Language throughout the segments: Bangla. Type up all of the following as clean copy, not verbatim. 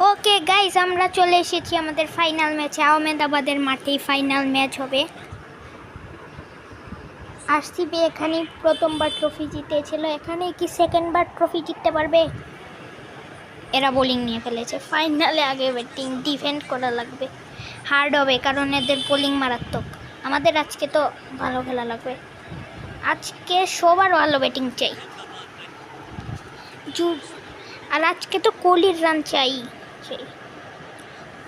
ওকে গাইস, আমরা চলে এসেছি আমাদের ফাইনাল ম্যাচে। আহমেদাবাদের মাঠেই ফাইনাল ম্যাচ হবে। আরসিবি এখানে প্রথমবার ট্রফি জিতেছিল, এখানে কি সেকেন্ডবার ট্রফি জিততে পারবে? এরা বোলিং নিয়ে ফেলেছে। ফাইনালে আগে ব্যাটিং, ডিফেন্ড করা লাগবে, হার্ড হবে কারণ এদের বোলিং মারাত্মক। আমাদের আজকে তো ভালো খেলা লাগবে, আজকে সবার ভালো ব্যাটিং চাই। আর আজকে তো কোহলির রান চাই,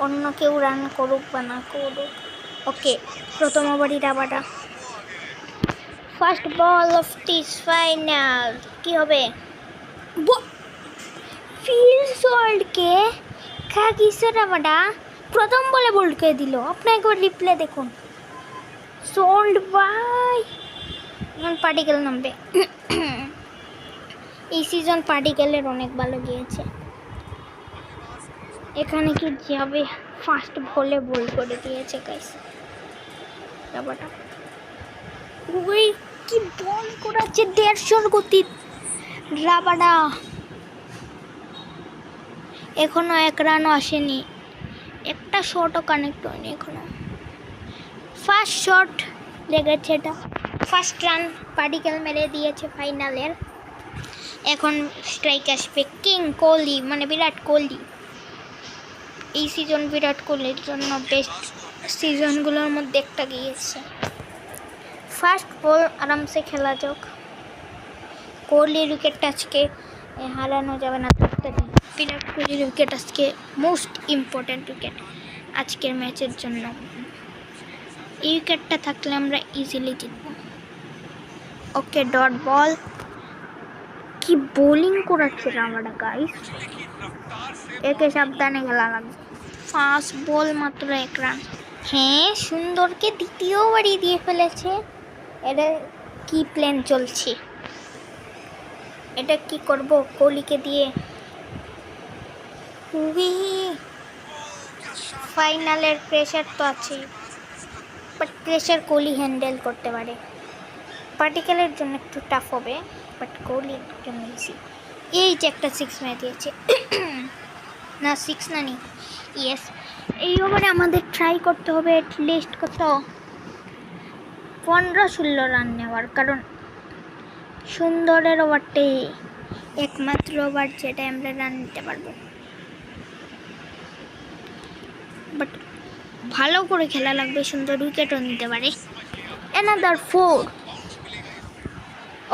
অন্য কেউ রান করুক বা না করুক। ওকে, প্রথম ওভারই Rabada. First ball of this final কি হবে? ফিল্ডকে খাগিছে রাবাডা প্রথম বলে বোল্ড করে দিল। আপনি একবার রিপ্লে দেখুন। সোল্ড বাই পার্টিকেল নামবে। এই সিজন পার্টিকেলের অনেক ভালো গিয়েছে। এখানে কি যাবে? ফার্স্ট বলে বোল্ড করে দিয়েছে গাইস রাবাডা। ওই কি বল করাচ্ছে 150 গতি রাবাডা। এখনো এক রানও আসেনি, একটা শটও কানেক্ট হয়নি এখনো। ফার্স্ট শট লেগেছে, এটা ফার্স্ট রান পার্টিকেল মেরে দিয়েছে ফাইনালের। এখন স্ট্রাইক আসবে কিং কোহলি, মানে বিরাট কোহলি। এই সিজন বিরাট কোহলির জন্য বেস্ট সিজনগুলোর মধ্যে একটা গিয়েছে। ফার্স্ট বল আরামসে খেলা যাক। কোহলির উইকেটটা আজকে হারানো যাবে না। বিরাট কোহলির উইকেট আজকে মোস্ট ইম্পর্ট্যান্ট উইকেট আজকের ম্যাচের জন্য। এই উইকেটটা থাকলে আমরা ইজিলি জিতব। ওকে, ডট বল। কি বোলিং করাচ্ছে রাবাডা গাইস, একে সাবধানে খেলা লাগবে। ফার্স্ট বল মাত্র 1 রান। হ্যাঁ, সুন্দরকে দ্বিতীয়বারই দিয়ে ফেলেছে। এটা কি প্ল্যান চলছে? এটা কি করব কোহলিকে দিয়ে? ফাইনালের প্রেশার তো আছে, বাট প্রেশার কোহলি হ্যান্ডেল করতে পারে। পার্টিকেলের জন্য একটু টাফ হবে, বাট কোহলির জন্য ইজি। এই যে একটা 6 মেরে দিয়েছে। না 6 না, নি ইয়েস। এই ওভারে আমাদের ট্রাই করতে হবে অ্যাটলিস্ট কত 15-16 রান নেওয়ার, কারণ সুন্দরের ওভারটাই একমাত্র ওভার যেটা আমরা রান নিতে পারবো। বাট ভালো করে খেলা লাগবে, সুন্দর উইকেটও নিতে পারে। অ্যানাদার 4।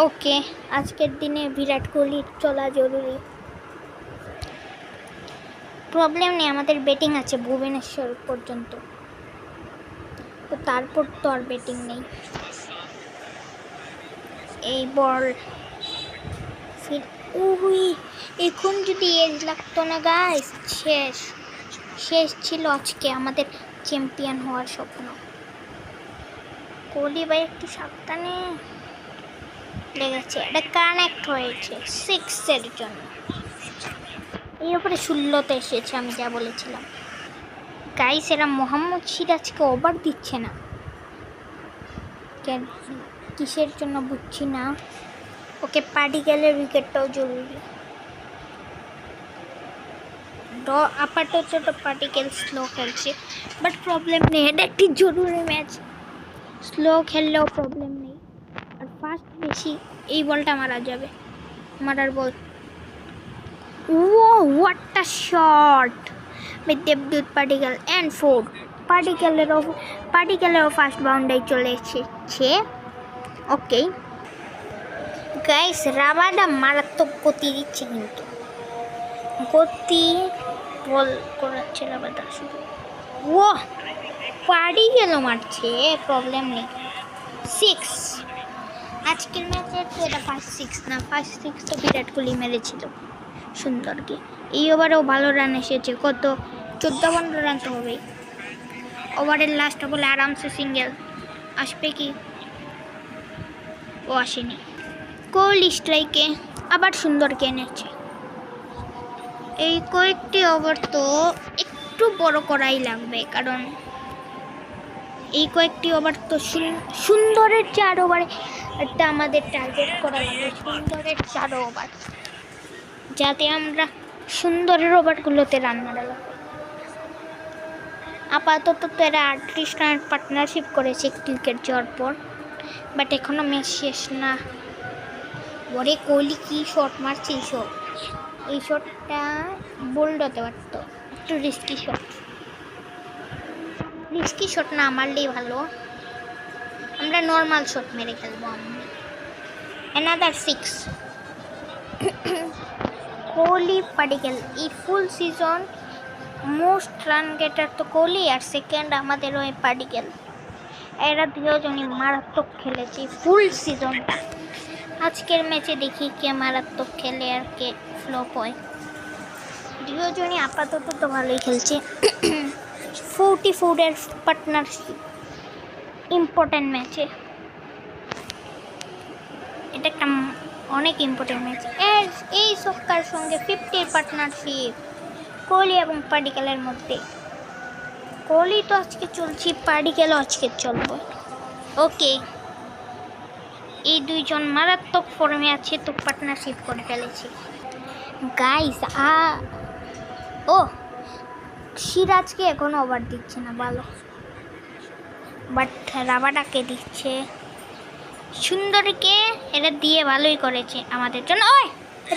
ওকে, আজকের দিনে বিরাট কোহলির চলা জরুরি। প্রবলেম নেই, আমাদের ব্যাটিং আছে ভুবনেশ্বর পর্যন্ত, তো তারপর তো আর ব্যাটিং নেই। এই বল ফির এখন যদি এজ লাগতো না গাইস, শেষ ছিল আজকে আমাদের চ্যাম্পিয়ন হওয়ার স্বপ্ন। কোহলি ভাই একটু সাবধানে লেগেছে, এটা কানেক্ট হয়েছে 6-এর জন্য। এই উপরে 16তে এসেছে, আমি যা বলেছিলাম গাইস। এরা মোহাম্মদ সিরাজকে ওভার দিচ্ছে না, কিসের জন্য বুঝছি না। ওকে, পার্টিকেলের উইকেটটাও জরুরি। আপাতত পার্টিকেল স্লো খেলছে, বাট প্রবলেম নেই, এটা একটি জরুরি ম্যাচ। স্লো খেললেও প্রবলেম নেই। আর ফাস্ট বেশি এই বলটা মারা যাবে, মারার ball. Oh what a shot by দেবদূত পার্টিকেল অ্যান্ড 4। পার্টিকেলেরও ফার্স্ট বাউন্ডারি চলে এসেছে। ওকে গাইস, রাবাডা মারাত্মক গতি দিচ্ছে, কিন্তু গতি বল করাচ্ছে রাবাডা শুধু। ও পার্টিকেলও মারছে, প্রবলেম নেই। 6 আজকের ম্যাচে তো এটা ফার্স্ট 6 না, ফার্স্ট 6 তো বিরাট কোহলি মেরেছিল সুন্দরকে। এই ওভারেও ভালো রান এসেছে, কত 14-15 রান তো হবেই। ওভারের লাস্ট বলে আরামসে সিঙ্গেল আসবে কি? ও আসেনি। কোহলি স্ট্রাইকে আবার সুন্দরকে এনেছে। এই কয়েকটি ওভার তো একটু বড় করাই লাগবে, কারণ এই কয়েকটি ওভার তো সুন্দরের 4 ওভারে একটা আমাদের টার্গেট করা লাগবে। সুন্দরের 4 ওভার, যাতে আমরা সুন্দরের ওভারগুলোতে রান মারা লাগবে। আপাতত তো এরা 38 রানের পার্টনারশিপ করেছে ক্রিকেট যাওয়ার পর, বাট এখনও ম্যাচ শেষ না। ওরে কোহলি কি শট মারছে! এই শটটা বোল্ড হতে পারতো, একটু রিস্কি শট না মারলেই ভালো। আমরা নর্মাল শট মেরে খেলবো। অ্যানাদার 6। কোহলি পাডিক্যাল এই ফুল সিজন মোস্ট রান গেটার তো কোহলি, আর সেকেন্ড আমাদের ওই পাডিক্যাল। এরা দুজনই মারাত্মক খেলেছে ফুল সিজনটা। আজকের ম্যাচে দেখি কে মারাত্মক খেলে আর কে ফ্লপ হয়। দুজনই আপাতত তো ভালোই খেলছে। 44 এর পার্টনারশিপ ইম্পর্টেন্ট ম্যাচে, এটা একটা অনেক ইম্পর্টেন্ট ম্যাচ। এই ছক্কার সঙ্গে 50 পার্টনারশিপ কোহলি এবং পাডিক্যালের মধ্যে। কোহলি তো আজকে চলছি, পাডিক্যালও আজকে চলবে। ওকে, এই দুইজন মারাত্মক ফর্মে আছে, তো পার্টনারশিপ করে ফেলেছি গাইস। ও সিরাজকে এখন ওভার দিচ্ছে না ভালো, বাট রাবাডাকে দিচ্ছে। সুন্দরকে এটা দিয়ে ভালোই করেছে আমাদের জন্য। ওই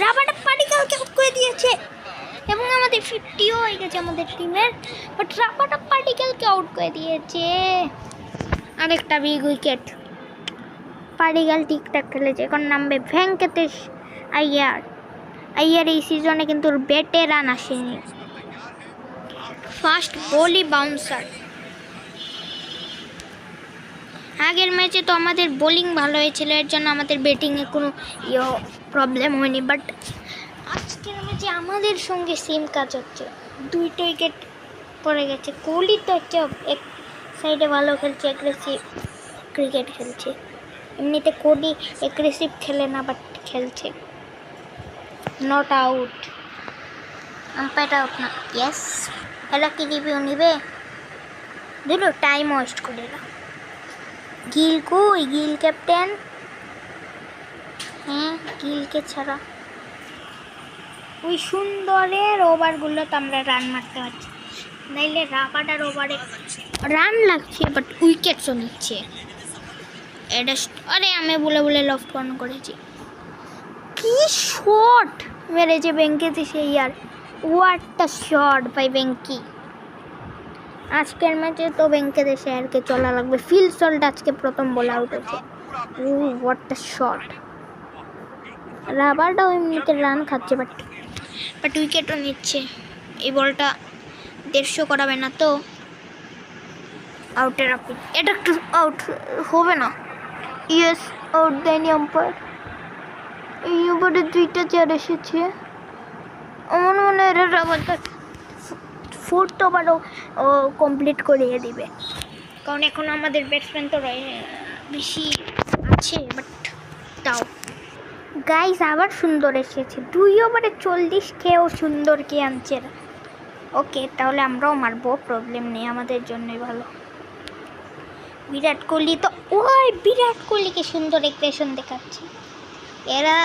রাবাডা পাডিক্যালকে আউট করে দিয়েছে এবং আমাদের 50ও হয়ে গেছে আমাদের টিমের, বাট রাবাডা পাডিক্যালকে আউট করে দিয়েছে। আরেকটা বিগ উইকেট। পাডিক্যাল ঠিকঠাক খেলেছে। এখন নামবে ভেঙ্কটেশ আইয়ার। এই সিজনে কিন্তু ব্যাটে রান আসেনি। ফার্স্ট বলই বাউন্সার। আগের ম্যাচে তো আমাদের বোলিং ভালো হয়েছিল, এর জন্য আমাদের ব্যাটিংয়ে কোনো প্রবলেম হয়নি, বাট আজকের ম্যাচে আমাদের সঙ্গে সেম কাজ হচ্ছে। 2টা উইকেট পড়ে গেছে। কোহলি তো হচ্ছে এক সাইডে ভালো খেলছে, অ্যাগ্রেসিভ ক্রিকেট খেলছে। এমনিতে কোহলি অ্যাগ্রেসিভ খেলে না, বাট খেলছে। নট আউট, আম্পায়ার আউট না। ইয়েস, এরা কি রিভিউ নিবে? দিল টাইম ওয়েস্ট করে না। গিল কই? গিল ক্যাপ্টেন? হ্যাঁ, গিলকে ছাড়া ওই সুন্দরের ওভারগুলো তো আমরা রান মারতে পারছি, নাইলে রাবাডার ওভারে রান লাগছে বাট উইকেটসও নিচ্ছে। এটা আরে আমি বলে লফট কর্ন করেছি। কি শট মেরেছে বেঙ্কিতে সেই, আর হোয়াটটা শট বাই বেঙ্কি। আজকের ম্যাচে তো বেঙ্কিতে শেয়ারকে চলা লাগবে। ফিল সল্ট আজকে প্রথম বল আউট হয়েছে। ও হোয়াটটা শট! রাবারটাও এমনিতে রান খাচ্ছে, বাট উইকেটও নিচ্ছে। এই বলটা 150 করাবে না তো। আউটের আপিল, এটা একটু আউট হবে না। ইয়েস, আউট দেয়নি আম্পায়ার। এই ওভারে 2টা চার এসেছে। আমার মনে হয় এরা রাবারটা 4th ওভারও কমপ্লিট করিয়ে দিবে, কারণ এখন আমাদের ব্যাটসম্যান তো বেশি আছে, বাট তাও। গাইস আবার সুন্দর এসেছে। 2 ওভারে 40 খেয়েও সুন্দরকে আনছে। ওকে, তাহলে আমরাও মারবো, প্রবলেম নেই, আমাদের জন্যই ভালো। বিরাট কোহলি তো, ওই বিরাট কোহলিকে সুন্দর এগ্রেশন দেখাচ্ছে। এরা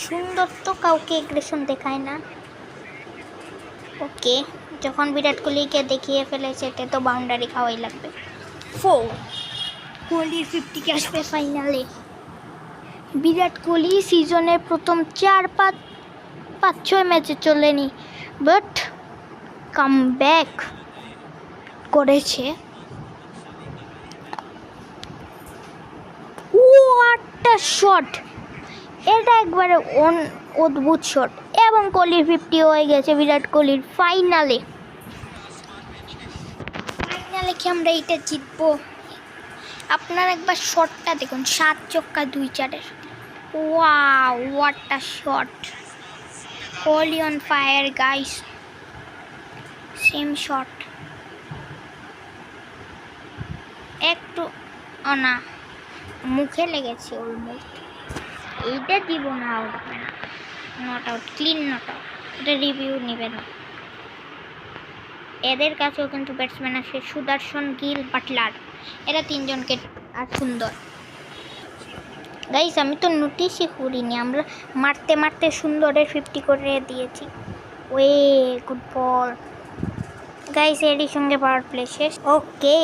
সুন্দর তো কাউকে এগ্রেশন দেখায় না। ওকে, যখন বিরাট কোহলিকে দেখিয়ে ফেলেছে, এটা তো বাউন্ডারি খাওয়াই লাগবে। 4 কোহলির 50কে আসবে ফাইনালে। বিরাট কোহলি সিজনের প্রথম 4-5-6 ম্যাচে চলেনি, বাট কামব্যাক করেছে। ওয়াটটা শট! এটা একবারে অদ্ভুত শট, এবং কোহলির 50 হয়ে গেছে বিরাট কোহলির। ফাইনালে কি আমরা এইটা জিতবো? আপনারা একবার শটটা দেখুন, 7 ছক্কা 2 চারের। Wow, what a shot! Kohli on fire guys. Same shot, একটু না মুখে লেগেছে অলমোস্ট। এইটা দিব না, আউট হবে না। Not out, clean not out. এটা রিভিউ নেবে না। এদের কাছেও কিন্তু ব্যাটসম্যান আছে, সুদর্শন, গিল, বাটলার। এরা 3 জনকে আর সুন্দর। গাইস আমি তো নোটিসই করিনি, আমরা মারতে সুন্দরের 50 করে দিয়েছি। ওয়ে গুড বল গাইস, এরই সঙ্গে পাওয়ার প্লে শেষ। ওকে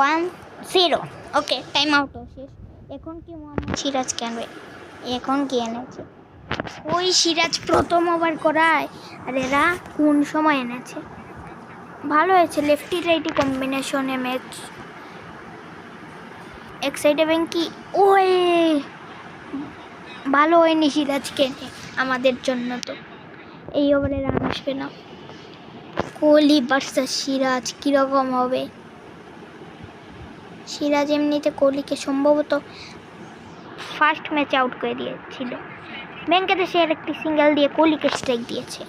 1-0। ওকে, টাইম আউটও শেষ। এখন কি মোহাম্মদ সিরাজ কেনবে? এখন কি এনেছে? ওই সিরাজ প্রথম ওভার করায়, আর এরা কোন সময় এনেছে? ভালো হয়েছে, লেফটি রাইটি কম্বিনেশনে ম্যাচ। এক সাইডে ব্যাংকি, ওই ভালো হয়নি সিরাজকে আমাদের জন্য। তো এই ওভারে রান আসবে না। কোহলি ভার্সেস সিরাজ কীরকম হবে? সিরাজ এমনিতে কোহলিকে সম্ভবত ফার্স্ট ম্যাচে আউট করে দিয়েছিল। ব্যাংকেতে সে একটি সিঙ্গেল দিয়ে কোহলিকে স্ট্রাইক দিয়েছে।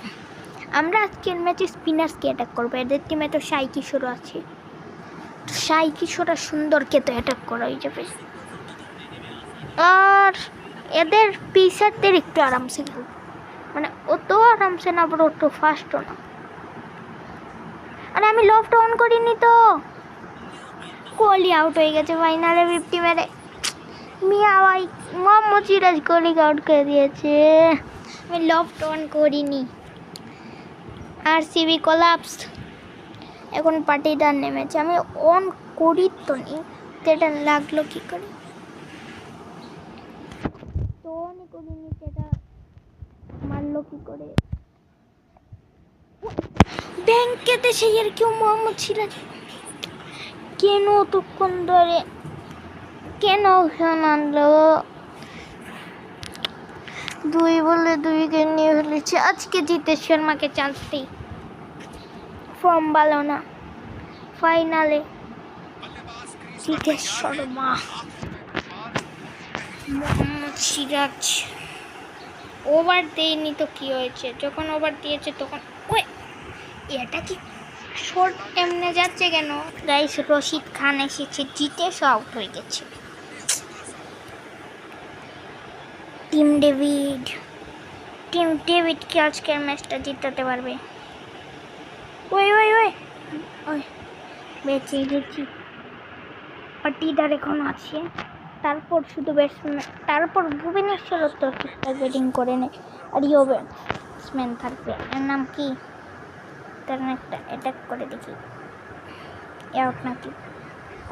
আমরা আজকের ম্যাচে স্পিনার্সকে অ্যাটাক করবো। এদের টিমে তো সাই কিশোরও আছে, সাই কিশোর আর সুন্দরকে তো অ্যাটাক করা হয়ে যাবে। আর এদের পিসারদের একটু আরামসে খেলবে, মানে অত আরামসে না, আবার অত ফাস্টও না। আরে আমি লফটা অন করিনি তো। কোহলি আউট হয়ে গেছে ফাইনালে 50 মেরে। মিয়া ভাই, মোহাম্মদ সিরাজ কোহলিকে আউট করে দিয়েছে। আমি লফট অন করিনি। RCB collapse. এখন পার্টিটা নেমেছে, আমি অন করি তো নি, এটা লাগলো কি করে? তো অন করিনি, এটা মারলো কি করে? ব্যাংকেতে সেই আর কেউ মোহাম্মদ সিরাজ কেন অতক্ষণ ধরে কেন আনলো? 2 বলে 2 উইকেট নিয়ে ফেলেছে। আজকে জিতেশ শর্মাকে চান্স দিই, ফর্ম ভালো না। ফাইনালে জিতেশ শর্মা, মোহাম্মদ সিরাজ ওভার দেয়নি তো কি হয়েছে? যখন ওভার দিয়েছে তখন ওই এটা কি শর্ট এমনে যাচ্ছে কেন? গাইস, রশিদ খান এসেছে, জিতেশ আউট হয়ে গেছে। টিম ডেভিড কি আজকের ম্যাচটা জিতাতে পারবে? ওই ওই ওই ওই বেঁচে গেছি। পাটিদার এখন আছে, তারপর শুধু ব্যাটসম্যান, তারপর ভুবনেশ্বর তো ঠিকঠাক ব্যাটিং করে নেয়। আর ইও ব্যাটসম্যান থাকবে, এর নাম কি? তার একটা অ্যাটাক করে দেখি। আউট নাকি?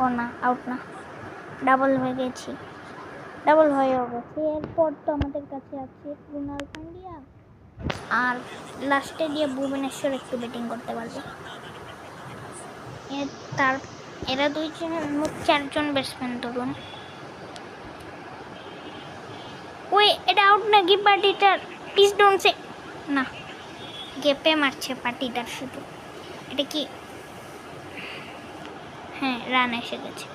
ও না, আউট না, ডাবল হয়ে গেছি, ডাবল হয়েও গেছে। এরপর তো আমাদের কাছে আছে ক্রুনাল পান্ডিয়া, আর লাস্টে গিয়ে ভুবনেশ্বর একটু ব্যাটিং করতে পারবে। এরা 2 জন, মোট 4 জন ব্যাটসম্যান ধরুন। ওই এটা আউট নাকি? পার্টিটার পিস ডাউনসে না, গেপে মারছে পার্টিটার শুধু। এটা কি? হ্যাঁ, রান এসে গেছে,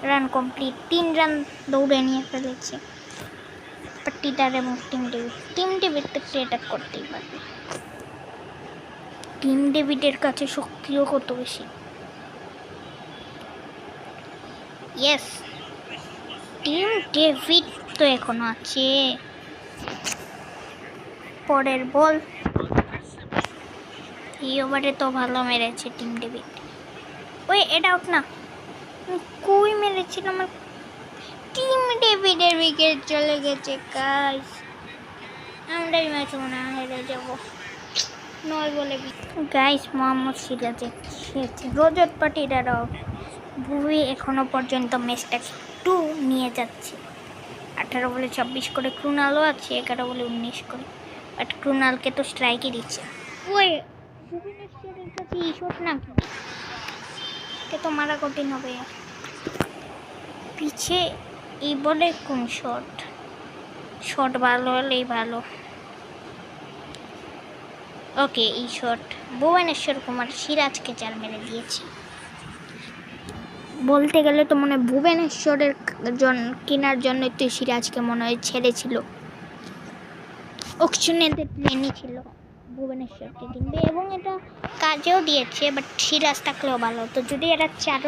রান কমপ্লিট। 3 রান দৌড়ে নিয়ে ফেলেছে পার্টিটার এবং টিম ডেভিড তো অ্যাটাক করতেই পারবে। টিম ডেভিডের কাছে শক্তিও কত বেশি। ইয়েস, টিম ডেভিড তো এখনো আছে। পরের বল, এই ওভারে তো ভালো মেরেছে টিম ডেভিড। ওই এটা আউট না, কই মেরেছিল আমার? টিম ডেভিডের উইকেট চলে গেছে গাইস। আমরা এই ম্যাচ মনে হয় হেরে যাব। 9 বলে গাইস, মোহাম্মদ সিরাজে রজত পাটিদার আউট। ভুবি এখনো পর্যন্ত ম্যাচটা একটু নিয়ে যাচ্ছে। 18 বলে 26 করে। ক্রুনালও আছে 11 বলে 19 করে, বাট ক্রুনালকে তো স্ট্রাইকই দিচ্ছে। ওই ভুবনেশ্বরের কাছে এই শট নাকি? এটা তো মারা কঠিন হবে। পিছে এই বলে কোন শট ভালো হলেই ভালো। ওকে, এই শট ভুবনেশ্বর কুমার সিরাজকে 4 মেরে দিয়েছে। বলতে গেলে তো মনে ভুবনেশ্বরের কেনার জন্য তো সিরাজকে মনে হয় ছেড়েছিল, অকশনে প্ল্যানই ছিল ভুবনেশ্বরকে কিনবে, এবং এটা কাজেও দিয়েছে। বাট সিরাজ থাকলেও ভালো হতো যদি এরা 4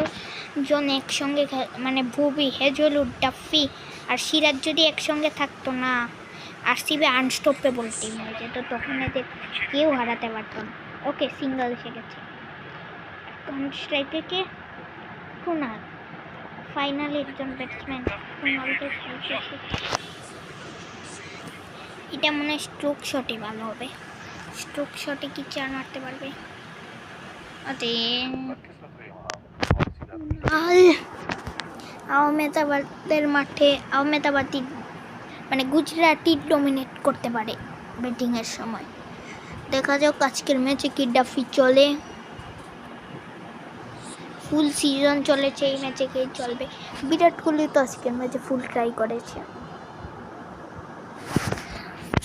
জন একসঙ্গে, মানে ভুবি, হেজলউড, ডাফি আর সিরাজ যদি একসঙ্গে থাকতো না, আরসিবি আনস্টপেবল টিম হয়ে যেত, তখন এদের কেউ হারাতে পারতো না। ওকে, সিঙ্গেল এসে গেছে। স্ট্রাইকে কে? ক্রুনাল। ফাইনালি একজন ব্যাটসম্যান ক্রুনালকে এটা মনে হয় স্ট্রোক শটে ভালো হবে। স্ট্রোক শটে কি 4 মারতে পারবে? আরে আহমেদাবাদের মাঠে আহমেদাবাদী মানে গুজরাটি ডমিনেট করতে পারে ব্যাটিংয়ের সময়। দেখা যাক আজকের ম্যাচে কি ডাফি চলে। ফুল সিজন চলেছে, এই ম্যাচে কে চলবে? বিরাট কোহলি তো আজকের ম্যাচে ফুল ট্রাই করেছে।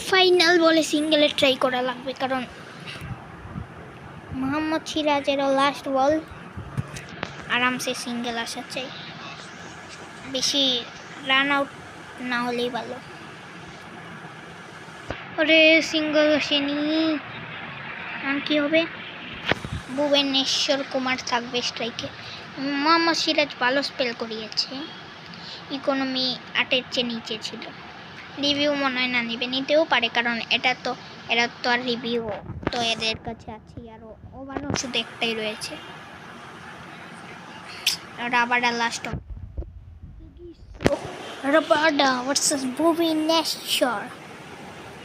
ফাইনাল বলে সিঙ্গেলে ট্রাই করা লাগবে, কারণ মোহাম্মদ সিরাজেরও লাস্ট বল, আরামসে সিঙ্গেল আসা চাই, বেশি রান আউট না হলেই ভালো। ওরে সিঙ্গেল আসেনি, আর কি হবে? ভুবনেশ্বর কুমার থাকবে স্ট্রাইকে। মোহাম্মদ সিরাজ ভালো স্পেল করিয়েছে, ইকোনমি 8-এর চেয়ে নিচে ছিল। রিভিউ মনে হয় না নিবে, নিতেও পারে, কারণ এরা তো আর রিভিউ তো এদের কাছে আছে, আর ওভারও শুধু একটাই রয়েছে। Rabada last Rabada versus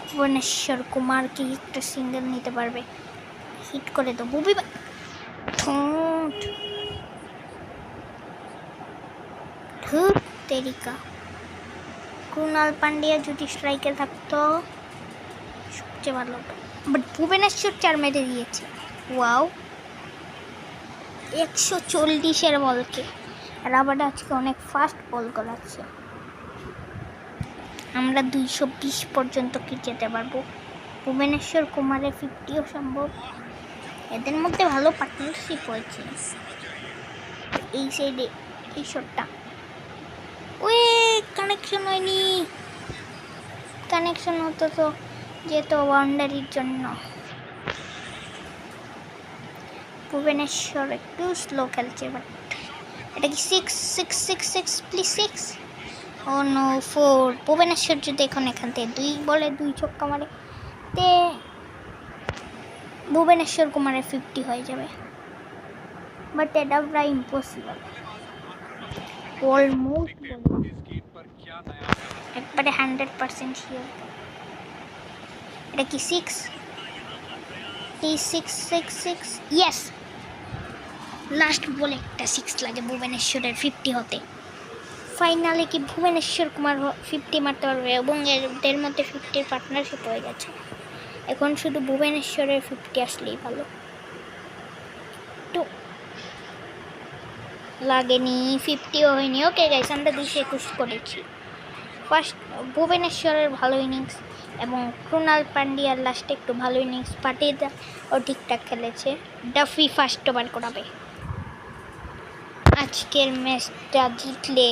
Bhubaneswar Kumar কি একটা সিঙ্গেল নিতে পারবে? হিট করে তো বুবি তেরিকা। কুনাল পান্ডিয়া যদি স্ট্রাইকে থাকতো সবচেয়ে ভালো হতো, বাট ভুবনেশ্বর 4 মেরে দিয়েছে। ওয়াও, 140-এর বলকে রাবাডা আজকে অনেক ফাস্ট বল করাচ্ছে। আমরা 220 পর্যন্ত কি যেতে পারবো? ভুবনেশ্বর কুমারের 50ও সম্ভব। এদের মধ্যে ভালো পার্টনারশিপ হয়েছে। এই সাইডে এই শটটা, ওই কানেকশন হয়নি। কানেকশন হতো তো যেত বাউন্ডারির জন্য। ভুবনেশ্বর একটু স্লো খেলছে, বাট এটা কি 6 প্লিজ 6? O no, 4। ভুবনেশ্বর যদি এখান থেকে 2 বলে 2 ছক্কা মারে তে ভুবনেশ্বর কুমারের 50 হয়ে যাবে, বাট এটা প্রায় ইম্পসিবল। অলমোস্ট একবারে 100% শিওর। এটা কি 6? এই 6 ইয়েস। লাস্ট বলে একটা 6 লাগে ভুবনেশ্বরের 50 হতে। ফাইনালে কি ভুবনেশ্বর কুমার 50 মারতে পারবে? এবং এদের মধ্যে 50-এর পার্টনারশিপ হয়ে গেছে। এখন শুধু ভুবনেশ্বরের 50 আসলেই ভালো। তো লাগেনি, 50ও হয়নি। ওকে গাইস, আমরা 221 করেছি। ফার্স্ট ভুবনেশ্বরের ভালো ইনিংস এবং ক্রুনাল পান্ডিয়ার লাস্টে একটু ভালো ইনিংস। পাটিদা ও ঠিকঠাক খেলেছে। ডাফি ফার্স্ট ওভার করাবে। আজকের ম্যাচটা জিতলে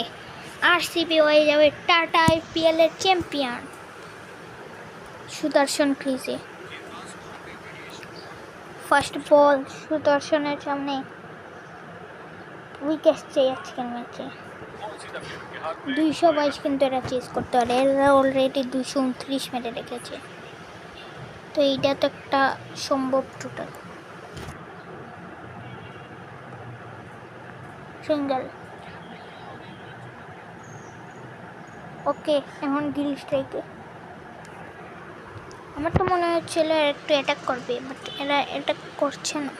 আরসিবি হয়ে যাবে টাটা আইপিএলের চ্যাম্পিয়ন। সুদর্শন ক্রিজে ফার্স্ট বল, সুদর্শনের সামনে উইকেট চাই আজকের ম্যাচে। 222 কিন্তু এরা চেস করতে পারে, এরা অলরেডি 229 মেরে রেখেছে, তো এইটা তো একটা সম্ভব টোটাল। সিঙ্গেল, ওকে। এখন গিল স্ট্রাইকে। আমার তো মনে হচ্ছিল একটু অ্যাটাক করবে, বাট এরা অ্যাটাক করছে না।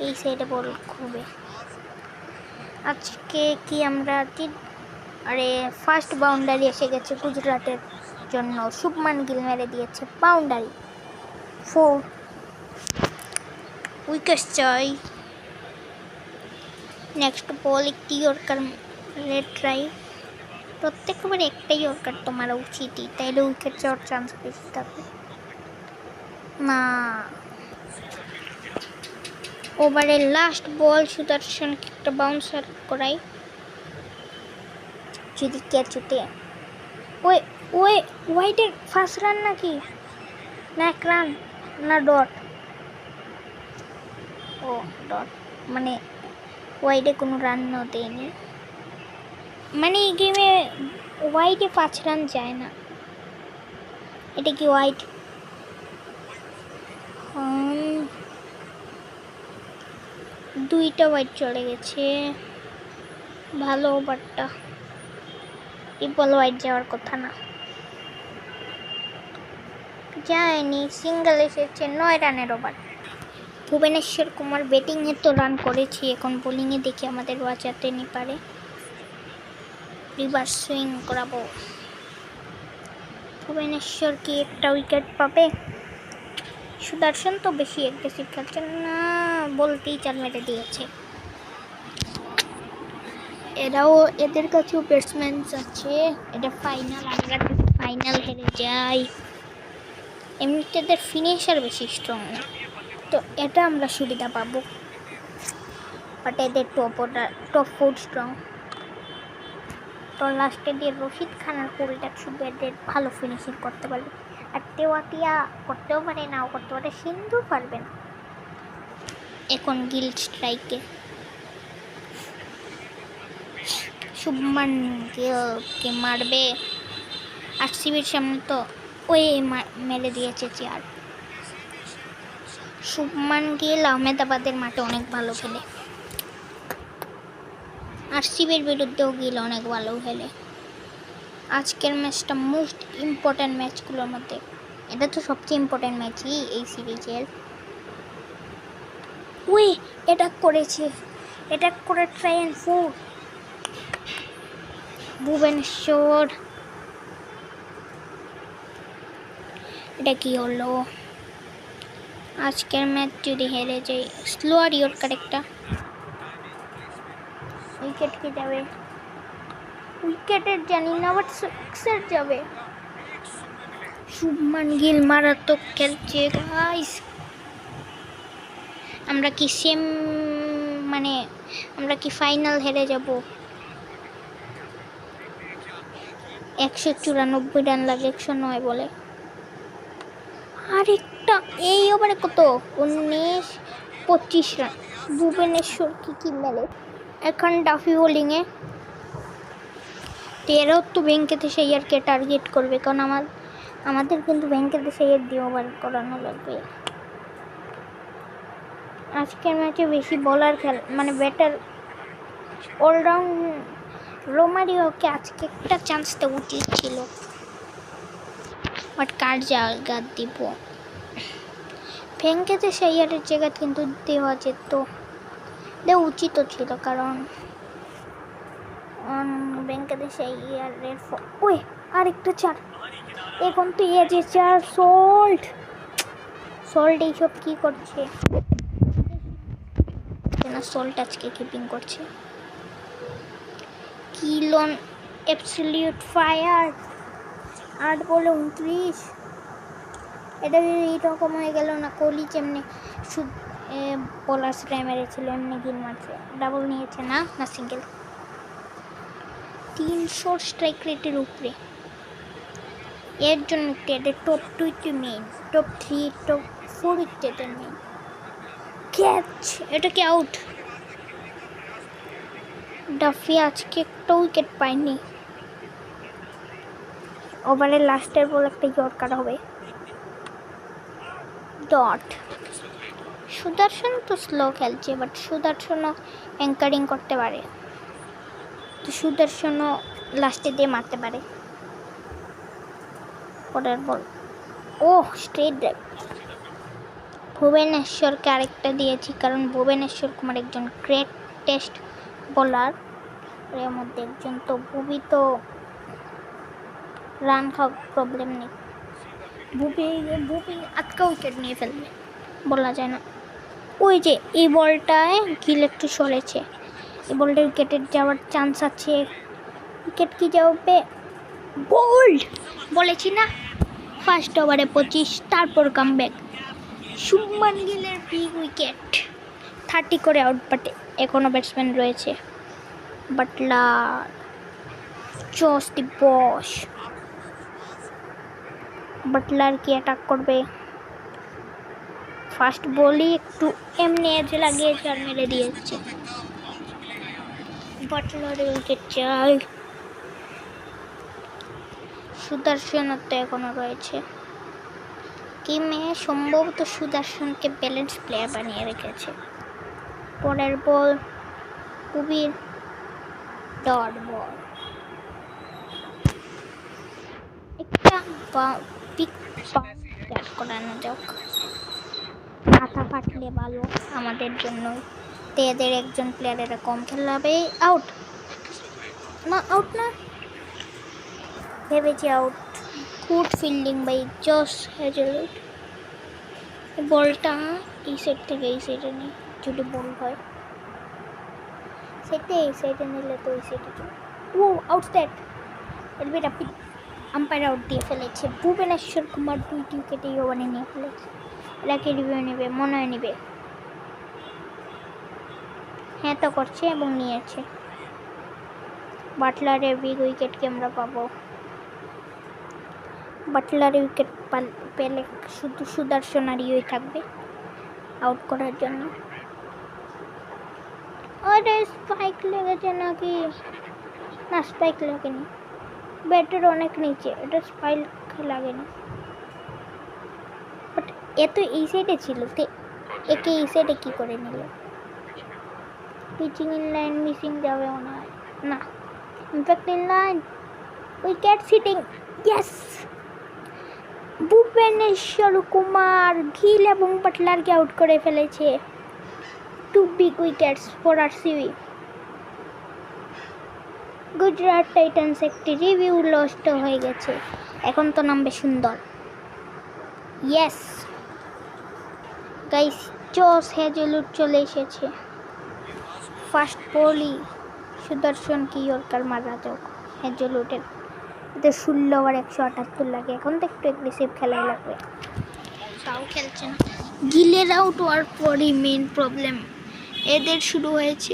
এই সাইডে বল খুবই আজকে কি আমরা আরে ফার্স্ট বাউন্ডারি এসে গেছে গুজরাটের জন্য। শুভমান গিল মেরে দিয়েছে বাউন্ডারি, 4 উইকেট চাই। নেক্সট বল একটি ইয়র্কার রেড ট্রাই, প্রত্যেকবার একটাই ইয়র্কার তো মারা উচিতই, তাইলে উইকেট যাওয়ার চান্স বেশি থাকবে। না, ওভারের লাস্ট বল সুদর্শন একটা বাউন্সার করাই, যদি ক্যাচ উঠে। ওই ওই ওয়াইডের ফার্স্ট রান নাকি না 1 রান না ডট? ও ডট, মানে ওয়াইডে কোনো রানও দেয়নি, মানে এই গেমে ওয়াইডে 5 রান যায় না। এটা কি ওয়াইড? দুইটা ওয়াইড চলে গেছে, ভালো ওভারটা। এই বল ওয়াইড যাওয়ার কথা না। যায়নি, সিঙ্গেল এসেছে 9 রানের ওভার। ভুবনেশ্বর কুমার ব্যাটিংয়ে তো রান করেছি, এখন বোলিংয়ে দেখি আমাদের বাঁচাতে নি পারে। রিভার্স সুইং করাবো। ভুবনেশ্বর কি একটা উইকেট পাবে? সুদর্শন তো বেশি অ্যাগ্রেসিভ খেলছে না, বলতেই 4 মেরে দিয়েছে। এরাও, এদের কাছেও ব্যাটসম্যান আছে। এটা ফাইনাল, আমরা ফাইনাল হেরে যাই। এমনিতে এদের ফিনিশার বেশি স্ট্রং না, তো এটা আমরা সুবিধা পাবো। বাট এদের টপ 4 স্ট্রং। তো লাস্টে দিয়ে রশিদ খানের পুলটা শুধু এদের ভালো ফিনিশিং করতে পারবে। আর তেওয়াটিয়া করতেও পারে, নাও করতে পারে, সিন্ধু পারবে না। এখন গিল স্ট্রাইকে, শুভমান গিলকে মারবে। আরসিবির সামনে তো ওই মেরে দিয়েছে চেয়ার। শুভমান গিল আহমেদাবাদের মাঠে অনেক ভালো খেলে, আরসিবির বিরুদ্ধেও গিল অনেক ভালো খেলে। আজকের ম্যাচটা মোস্ট ইম্পর্ট্যান্ট ম্যাচগুলোর মধ্যে, এটা তো সবচেয়ে ইম্পর্ট্যান্ট ম্যাচই এই সিরিজের। উই অ্যাটাক করেছে, অ্যাটাক করে ট্রাই অ্যান্ড ফোর। ভুবনেশ্বর, এটা কি হলো? আজকের ম্যাচ যদি হেরে যাই, স্লোয়ার ইয়র্কার একটা উইকেট কি যাবে? উইকেটের জানি না, বাট সিক্সের যাবে। শুভমান গিল মারাত্মক খেলছে গাইস। আমরা কি সেম, মানে আমরা কি ফাইনাল হেরে যাব? 194 রান লাগে 109 বলে। আরেকটা এই ওভারে কত? 19-25 রান। ভুবনেশ্বর কি মেলে। এখন ডাফি বোলিংয়ে, এরাও তো ভেঙ্কটেশ আইয়ারকে টার্গেট করবে, কারণ আমাদের কিন্তু ভেঙ্কটেশ আইয়ার দিয়ে ওভার করানো লাগবে। আজকের ম্যাচে বেশি বলার মানে ব্যাটার অলরাউন্ড রোমারিওকে আজকে একটা চান্স দেওয়া উচিত ছিল, বাট কার জায়গা দিব? ভেঙ্কটেশ আইয়ারের জায়গা কিন্তু দেওয়া যেত, দেওয়া উচিতও ছিল, কারণ ভেঙ্কটেশ আইয়ারের ওই আরেকটা 4। এখন তো যে 4 সল্ট এইসব কি করছে না? সল্ট আজকে কিপিং করছে। কিলন অ্যাবসলিউট ফায়ার, 8 বলে 29। এটা এইরকম হয়ে গেল না? কোহলি যেমনি বোলার্সরা মেরেছিল এমনি গিল মারছে, ডাবল নিয়েছে না সিঙ্গেল। 300 স্ট্রাইক রেটের উপরে, এর জন্য এদের টপ 20 মেইন, টপ 3, টপ 4 উইকেটের মেইন। ক্যাচ, এটা কি আউট? ডাফি আজকে একটা উইকেট পায়নি। ওভারের লাস্টের বল একটা ইয়র্কার হবে, ডট। সুদর্শন তো স্লো খেলছে, বাট সুদর্শনও অ্যাঙ্কারিং করতে পারে, তো সুদর্শনও লাস্টে দিয়ে মারতে পারে। পরের বল, ও স্ট্রেট ড্রাইভ। ভুবনেশ্বরকে আরেকটা দিয়েছি, কারণ ভুবনেশ্বর কুমার একজন গ্রেট টেস্ট বোলার, এর মধ্যে একজন। তো ভুবি তো রান খাওয়া প্রবলেম নেই, ভুবি আজকে উইকেট নিয়ে ফেলবে, বলা যায় না। ওই যে এই বলটায় গিল একটু সরেছে, এই বলটা উইকেটের যাওয়ার চান্স আছে। উইকেট কি যাবে? বোল্ড, বলেছি না ফার্স্ট ওভারে 25, তারপর কামব্যাক। শুভমান গিলের বিগ উইকেট, 30 করে আউট, বাট এখনও ব্যাটসম্যান রয়েছে। বাটলার, জস দি বস। বাটলার কি অ্যাটাক করবে? ফার্স্ট বলই একটু এমনি এজে লাগিয়ে 4 মেরে দিয়েছে। বাটলারের উইকেট চাই। সুদর্শনের তো এখনো রয়েছে। কি মেয়ে সম্ভবত সুদর্শনকে ব্যালেন্স প্লেয়ার বানিয়ে রেখেছে। পরের বল খুবই ডট বল, একটা পিক বাউন্সার। করানো যাক, মাথা ফাটলে ভালো আমাদের জন্য। তো এদের একজন প্লেয়ারেরা কম খেলাবে। আউট না, আউট না, ভেবেছি out. Good fielding by Josh Hazlewood. বলটা এই সাইড থেকে এই সাইডে নেই, যদি বল হয় সেটা এই সাইডে নিলে তো এই সাইডে চলে। ও আউট দ্যাট, এলবি রাপিড আম্পায়ার আউট দিয়ে ফেলেছে। ভুবনেশ্বর কুমার 2টি উইকেটে ওভারে নিয়ে ফেলেছে। এটাকে রিভিউ নেবে, মনে হয় নেবে, হ্যাঁ তো করছে এবং নিয়েছে। বাটলারের বিগ উইকেটকে আমরা পাবো। বাটলারের উইকেট পেলে শুধু সুদর্শন আর ইউই থাকবে আউট করার জন্য। আরে স্পাইক লেগেছে নাকি? না, স্পাইক লাগেনি, ব্যাটের অনেক নিচে, এটা স্পাইক লাগেনি। বাট এ তো এই সাইডে ছিল, তো একে এই সাইডে কী করে নিল? পিচিং ইন লাইন মিসিং যাবে মনে হয় না, in fact in line, wicket sitting, yes. Bhuvneshwar Kumar Gill এবং বাটলারকে আউট করে ফেলেছে। 2 big wickets for RCB. Gujarat Titans একটি রিভিউ লস্ট হয়ে গেছে, এখন তো নামবে সুন্দর। ইয়েস গাইস, জস হ্যাজেলউড চলে এসেছে। ফার্স্ট বলই সুদর্শন কি ইয়র্কার মারা যাক হ্যাজেলউডের। এতে 16 ওভার 178 লাগে, এখন তো একটু অ্যাগ্রেসিভ খেলাই লাগবে, তাও খেলছে না। গিলের আউট হওয়ার পরই মেন প্রবলেম এদের শুরু হয়েছে,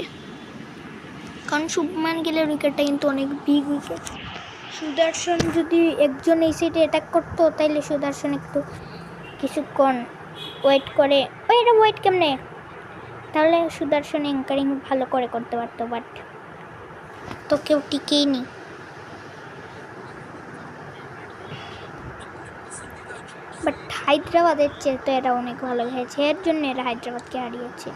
কারণ শুভমান গিলের উইকেটটা কিন্তু অনেক বিগ উইকেট। সুদর্শন যদি একজন এই সাইডে অ্যাটাক করতো তাইলে সুদর্শন একটু কিছুক্ষণ ওয়েট করে, ওয়েট কেমনে, তাহলে সুদর্শন অ্যাঙ্কারিং ভালো করে করতে পারতো, বাট তো কেউ টিকেই নি। বাট হায়দ্রাবাদের চেয়ে তো এরা অনেক ভালো খেলেছে, এর জন্য এরা হায়দ্রাবাদকে হারিয়েছে।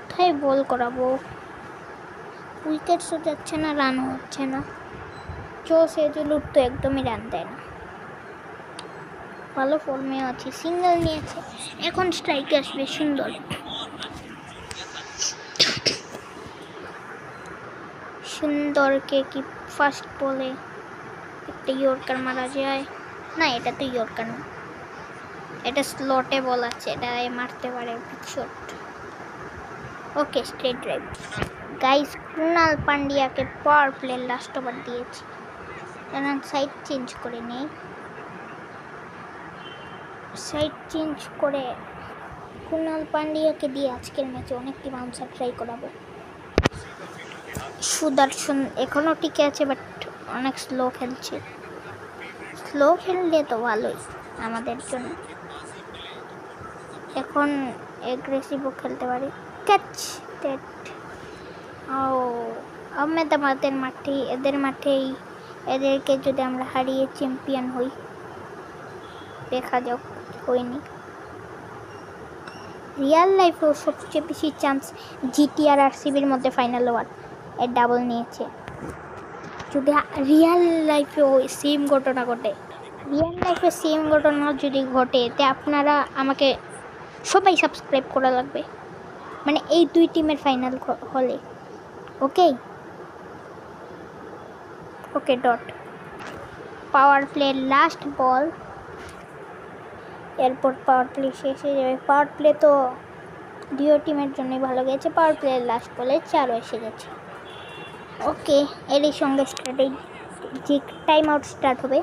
তাই বল করাবো, উইকেটসও যাচ্ছে না, রানও হচ্ছে না। জস হ্যাজেলউড তো একদমই রান দেয় না, ভালো ফর্মে আছে, সিঙ্গেল নিয়েছে, এখন স্ট্রাইকে আসবে সুন্দর। সুন্দরকে কি ফার্স্ট বলে একটা ইয়র্কার মারা যায়? না, এটা তো ইয়র্কার না, এটা স্লটে বল আছে, এটা মারতে পারে big shot. Okay, straight drive. Guys, Kunal পান্ডিয়াকে পাওয়ার প্লে লাস্ট ওভার দিয়েছে, এখন সাইড চেঞ্জ করে নেই। সাইড চেঞ্জ করে কুনাল পান্ডিয়াকে দিয়ে আজকের ম্যাচে অনেকটি বাউন্সার ট্রাই করাবো। সুদর্শন এখনও টিকে আছে, বাট অনেক স্লো খেলছে। স্লো খেললে তো ভালোই আমাদের জন্য, এখন এগ্রেসিভও খেলতে পারি। Catch that. ও আহমেদাবাদের মাঠে, এদের মাঠেই এদেরকে যদি আমরা হারিয়ে চ্যাম্পিয়ন হই, দেখা যাক, হইনি। রিয়াল লাইফেও সবচেয়ে বেশি চান্স জিটি আর আরসিবির মধ্যে ফাইনাল হওয়ার, এর ডাবল নিয়েছে। যদি রিয়াল লাইফেও সেম ঘটনা ঘটে, রিয়াল লাইফে সেম ঘটনা যদি ঘটে, তে আপনারা আমাকে সবাই সাবস্ক্রাইব করা লাগবে, মানে এই 2 টিমের ফাইনাল হলে। Okay okay dot. Power play last ball, এরপর পাওয়ার প্লে শেষ হয়ে যাবে। পাওয়ার প্লে তো 2 টিমের জন্যই ভালো গেছে, পাওয়ার প্লে লাস্ট বলে 4 এসে গেছে। ওকে, এরই সঙ্গে স্ট্র্যাটেজি টাইম আউট স্টার্ট হবে।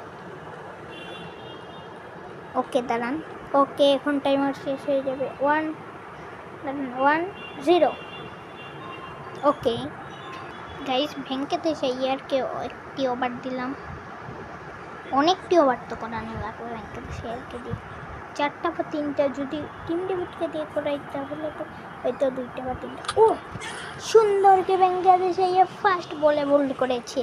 ওকে দাঁড়ান, ওকে এখন টাইম আউট শেষ হয়ে যাবে। 1-0। ওকে গাইস, ভেঙ্কেতে ইয়ারকে একটি ওভার দিলাম, অনেকটি ওভার তো করানো লাগবে ভেঙ্কেতে ইয়ারকে দিয়ে। 4টা বা 3টা, যদি টিম ডেভিডকে দিয়ে করাই তাহলে তো হয়তো 2টা বা 3টা। ও সুন্দরকে ভেঙ্কেতে ফার্স্ট বলে বোল্ড করেছে।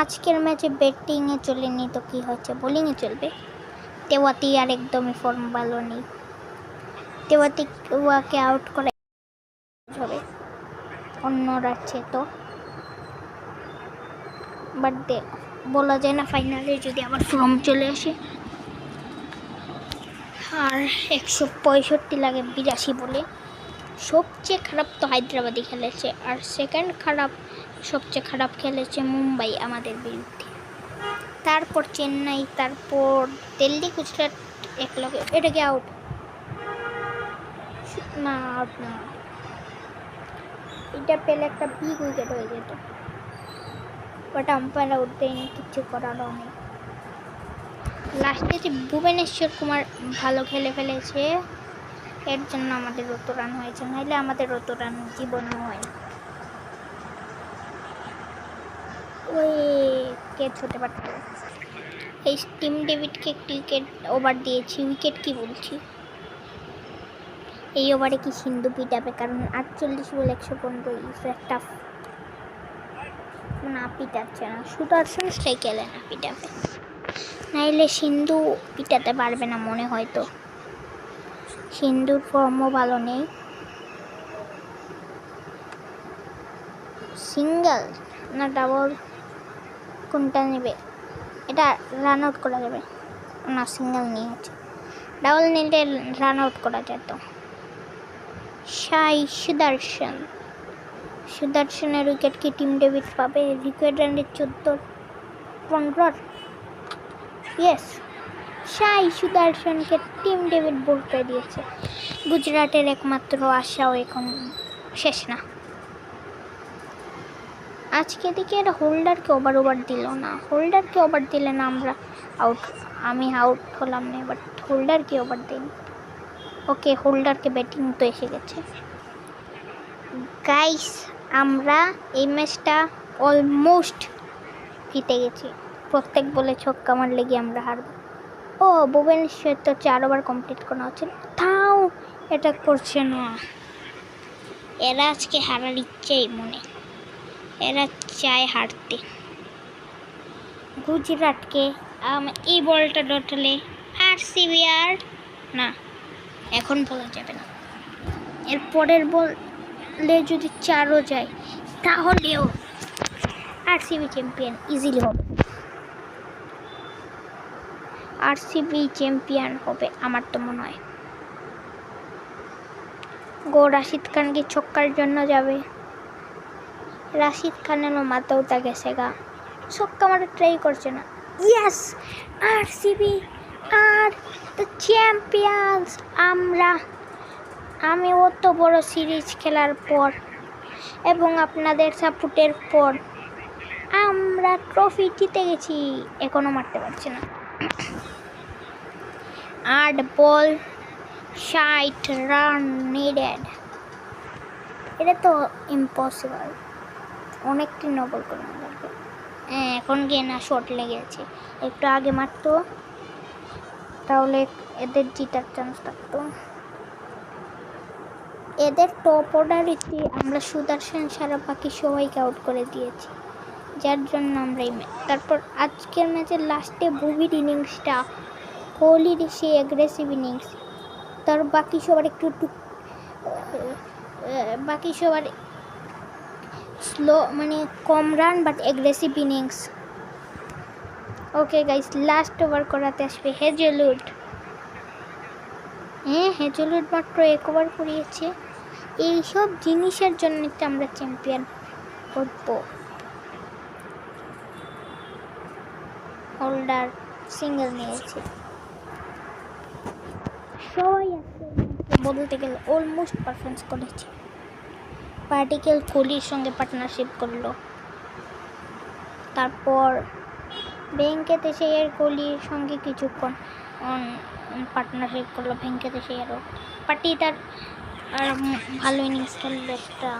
আজকের ম্যাচে ব্যাটিংয়ে চলেনি তো কী হচ্ছে, বোলিংয়ে চলবে। তেওয়াতি আর একদমই ফর্ম ভালো নেই, তেওয়াতি ওয়াকে আউট করে হবে অন্যরা আছে তো। বাট বলা যায় না ফাইনালে যদি আবার ফর্ম চলে আসে। আর 165 লাগে 82 বলে। সবচেয়ে খারাপ তো হায়দ্রাবাদই খেলেছে, আর সেকেন্ড সবচেয়ে খারাপ খেলেছে মুম্বাই আমাদের বিরুদ্ধে, তারপর চেন্নাই, তারপর দিল্লি, গুজরাট এক লগে। এটা কি আউট? না, আউট না। এটা পেলে একটা বিগ উইকেট হয়ে যেত, বাট আম্পায়ার আউট দেয়নি, কিচ্ছু করারও নেই। লাস্টে যে ভুবনেশ্বর কুমার ভালো খেলে ফেলেছে, এর জন্য আমাদের অত রান হয়েছে, নাহলে আমাদের অত রান জীবনেও হয় না। ওই ক্যাচ হতে পারত। এই টিম ডেভিডকে একটি উইকেট ওভার দিয়েছি, উইকেট কি বলছি, এই ওভারে কি সিন্ধু পিটাবে? কারণ 48 বলে 115 একটা না পিটাচ্ছে না, সুদর্শন স্ট্রাইক এলে না পিটাবে, নাইলে সিন্ধু পিটাতে পারবে না মনে হয়। তো সিন্ধুর ফর্মও ভালো নেই। সিঙ্গেল না ডাবল কোনটা নেবে? এটা রান আউট করা যাবে না, সিঙ্গেল নিয়েছে। ডাবল নিলে রান আউট করা যেত। সুদর্শনের উইকেট কি টিম ডেভিড পাবে? উইকেট রানে 14-15। ইয়েস, সুদর্শনকে টিম ডেভিড বলতে দিয়েছে। গুজরাটের একমাত্র আশাও এখন শেষ না। আজকে দিকে এটা হোল্ডারকে ওভার দিল না, হোল্ডারকে ওভার দিলে না আমরা আউট, আমি আউট হলাম না, বাট হোল্ডারকে ওভার দিইনি। ওকে, হোল্ডারকে ব্যাটিং তো এসে গেছে। গাইস, আমরা এই ম্যাচটা অলমোস্ট জিতে গেছি। প্রত্যেক বলে ছক্কা মারলে গিয়ে আমরা হারবো। ও ভুবনেশ্বর তো 4 ওভার কমপ্লিট করা হচ্ছে, তাও এটা করছে না। এরা আজকে হারার ইচ্ছেই মনে, এরা চায় হারতে। গুজরাটকে এই বলটা ডটলে আরসিবি আর না, এখন বলা যাবে না। এর পরের বলে যদি 4ও যায় তাহলেও আরসিবি চ্যাম্পিয়ন ইজিলি হবে। আরসিবি চ্যাম্পিয়ন হবে আমার তো মনে হয়। রাশিদ খানকে ছক্কার জন্য যাবে, রাশিদ খানেরও মাথাও তা গেছে গা, ছক্কা মারা ট্রাই করছে না। Yes, RCB are the champions. আমি অত বড় সিরিজ খেলার পর এবং আপনাদের সাপোর্টের পর আমরা ট্রফি জিতে গেছি। এখনো মারতে পারছি না। 8 বল 60 রান নিডেড, এটা তো ইম্পসিবল। অনেকটি নবল করে লাগবে। এখন গিয়ে না শর্ট লেগেছে, একটু আগে মারতো তাহলে এদের জিতার চান্স থাকতো। এদের টপ অর্ডারিতে আমরা সুদর্শন ছাড়া বাকি সবাইকে আউট করে দিয়েছি, যার জন্য আমরা এই ম্যাচ। তারপর আজকের ম্যাচের লাস্টে বুবির ইনিংসটা, কোহলির সেই অ্যাগ্রেসিভ ইনিংস, তার বাকি সবার স্লো মানে কম run but aggressive innings. Okay guys, last over করাতে আসবে হেজেলউড। হেজেলউড মাত্র 1 ওভার করিয়েছে। এইসব জিনিসের জন্য আমরা চ্যাম্পিয়ন হব। হোল্ডার সিঙ্গেল নিয়েছে। সবাই বলতে গেলে অলমোস্ট পারফরমেন্স করেছে। পার্টিকেল কোহলির সঙ্গে পার্টনারশিপ করলো, তারপর ভেঙ্কটেশ আইয়ার কোহলির সঙ্গে কিছুক্ষণ পার্টনারশিপ করলো। ভেঙ্কটেশ আইয়ারও পার্টি তার ভালো ইনিংস খেললো, একটা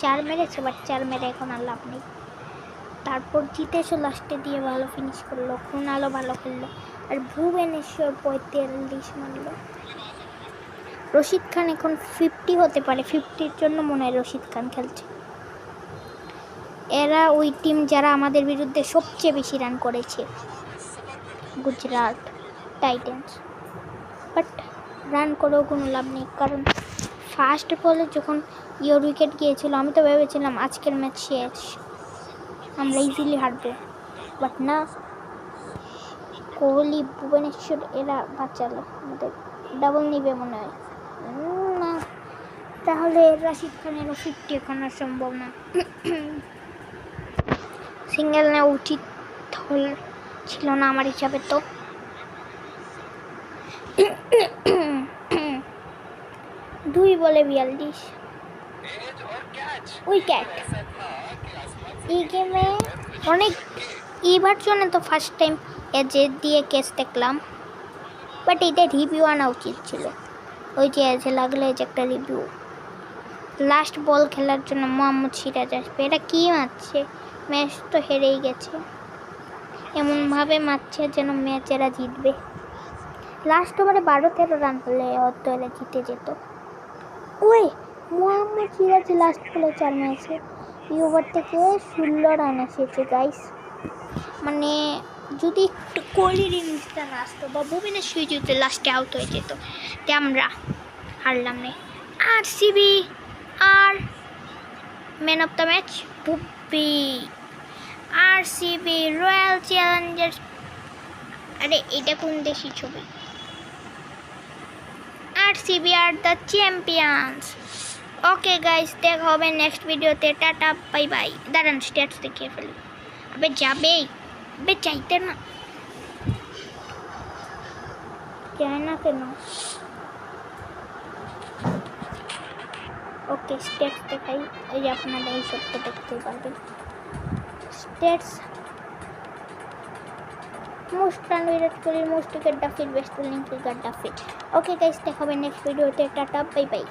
4 মেরেছে, বাট 4 মেরে এখন আর লাভ নেই। তারপর জিতেশও লাস্টে দিয়ে ভালো ফিনিশ করলো, কুণালও ভালো খেললো, আর ভুবনেশ্বর 45 মারলো। রশিদ খান এখন 50 হতে পারে, 50-র জন্য মনে হয় রশিদ খান খেলছে। এরা ওই টিম যারা আমাদের বিরুদ্ধে সবচেয়ে বেশি রান করেছে, গুজরাট টাইটান্স। বাট রান করেও কোনো লাভ নেই, কারণ ফার্স্ট বলে যখন উইকেট গিয়েছিল আমি তো ভেবেছিলাম আজকের ম্যাচ শেষ, আমরা ইজিলি হারবো, বাট না, কোহলি ভুবনেশ্বর এরা বাঁচালো আমাদের, ডাবল নিবে মনে হয় না, তাহলে রাশিদ খানেরও 50 এখন আর সম্ভব না। সিঙ্গেল নেওয়া উচিত ছিল না আমার হিসাবে। তো 2 বলে 42 উইকেট। এই গেমে অনেক, এইবার জন্য তো ফার্স্ট টাইম এজে দিয়ে কেস দেখলাম, বাট এটা রিভিউ আনা উচিত ছিল। ওই যে এজে লাগলে যে একটা রিভিউ, লাস্ট বল খেলার জন্য মোহাম্মদ সিরাজ আসবে, এটা কী মারছে, ম্যাচ তো হেরেই গেছে, এমনভাবে মারছে যেন ম্যাচ এরা জিতবে। লাস্ট ওভারে 12-13 রান হলে হয়তো এরা জিতে যেত। ওই মোহাম্মদ সিরাজ লাস্ট বলে 4 ম্যাচে এই ওভার থেকে 16 রান এসেছে গাইস। মানে যদি একটু কোহলির ইনিংসটা না আসতো বা ভুবনেশ্বর যদি লাস্টে আউট হয়ে যেত, তে আমরা হারলাম না। আরসিবি আর ম্যান অফ দ্য ম্যাচ বুব্বি, আরসিবি রয়্যাল চ্যালেঞ্জার্স, আরে এটা কোন দেশি ছবি, RCB are the champions. Okay guys, দেখা হবে নেক্সট ভিডিওতে, টাটা বাই বাই। দাঁড়ান স্ট্যাটস দেখিয়ে ফেলি, আবে যাবেই, আবে চাইতে না, চায় না কেন। ওকে স্ট্যাটস দেখাই, এই যে আপনারা এই সবটা দেখতে পারবেন। Stats, most run Virat Kohli, most wicket ডাফিট, বেস্ট বোলিং ক্রিকেট ডাফিট। ওকে গাইস, দেখা হবে নেক্সট ভিডিওতে, টাটা বাই বাই।